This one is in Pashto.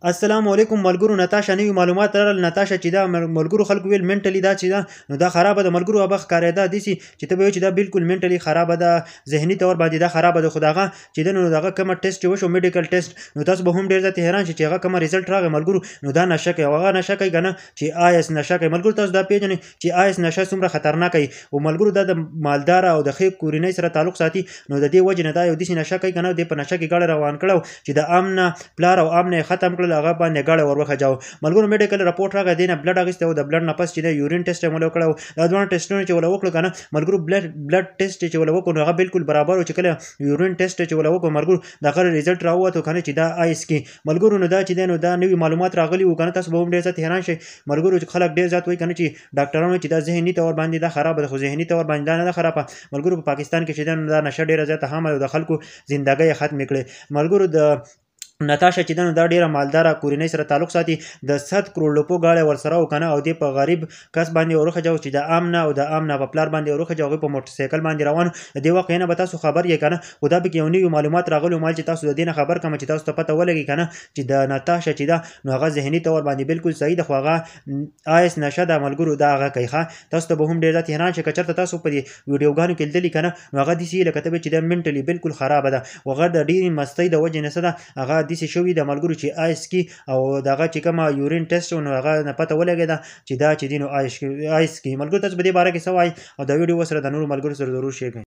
السلام علیکم ملګرو. نتاشا نوي معلومات لرل. نتاشا چې دا ملګرو خلکو ویل منټلی دا چې دا نو دا خرابه ده ملګرو. هغه ښکارېده داسې چې ته به وایې چې دا بالکل منټلی خرابه ده، ذهني طور باندې دا خرابه ده. خو د هغه چې ده نو د هغه کومه ټیسټ چې وشو میډیکل ټیسټ، نو تاسو به هم ډېر زیات حیران شئ چې هغه کومه ریزلټ راغی ملګرو. نو دا نشه کوي او هغه نشه کوي که نه چې آیس نشه کوي ملګرو. تاسو دا پېژنئ چې آیس نشه څومره خطرناکه وي او ملګرو دا د مالداره او د ښې کورنۍ سره تعلق ساتي. نو د دې وجې نه دا یو داسې نشه کوي که نه دی په نشه کې ګاډی روان کړی چې د ام نه پلار او ام نه یې ختم کړل، هغه باندې ګاډی ور وخجاوه ملګرو. میډیکل رپورټ راغی، دی نه بلډ اخیستی او د بلډ نه پس چې دی یورین ټیسټ یې موږ کړی. دا دواړه ټیسټونه چې وله وکړو که نه ملګرو، بلډ ټیسټ چې وله وکړو نو هغه بالکل برابر و. چې کله یورین ټیسټ چې وله وکړو ملګرو د هغه ریزلټ راووتو که نه چې دا آیس کې ملګرو. نو دا چې دی نو دا نوي معلومات راغلي وو که نه، تاسو به هم ډېر زیات حیران شئ ملګرو چې خلک ډېر زیات وایي که نه چې ډاکټرانو چې دا ذهني طور باندې دا خرابه ده، خو ذهني طور باندې دا نه ده خرابه ملګرو. په پاکستان کې چې دی دا نشه ډېره زیاته عامه ده او د خلکو زندګۍ یې ختمې کړې ملګرو. د نتاشا چې ده نو دا ډېره مالداره کورنۍ سره تعلق ساتي. د 100 کروڑ روپو ګاډی ورسره و که نه، او دی په غریب کس باندې وروخجاو چې د ام نه او د ام نه په پلار باندې وروخجاو. هغوی په موټرسایکل باندې روان و. د دې واقعې نه به تاسو خبر یې که نه، خو دا پکې یو نوي معلومات راغلي مال چې تاسو د دې نه خبر کړم چې تاسو ته پته ولګي که نه چې د نتاشا چې ده نو هغه ذهني طور باندې بالکل صحیح ده، خو هغه آیس نشه ده ملګرو. دا هغه کوي ښه. تاسو ته به هم ډېر زیات حیران شئ که چېرته تاسو په دې ویډیوګانو کې لیدلي که نه، نو هغه داسې لکه ته به چې ده منټلي بالکل خرابه ده او هغه د ډېرې مستۍ د وجې نه څه ده هغه داسې شوي ده ملګرو چې آیس کی او دغه چې کومه یورین ټیسټ نو هغه نه پته ولګېده چې دا چې دی نو آیس کی ملګرو. تاسو په دې باره کې څه وایئ او دا ویډیو ورسره د نورو ملګرو سره ضرور شیر کړئ.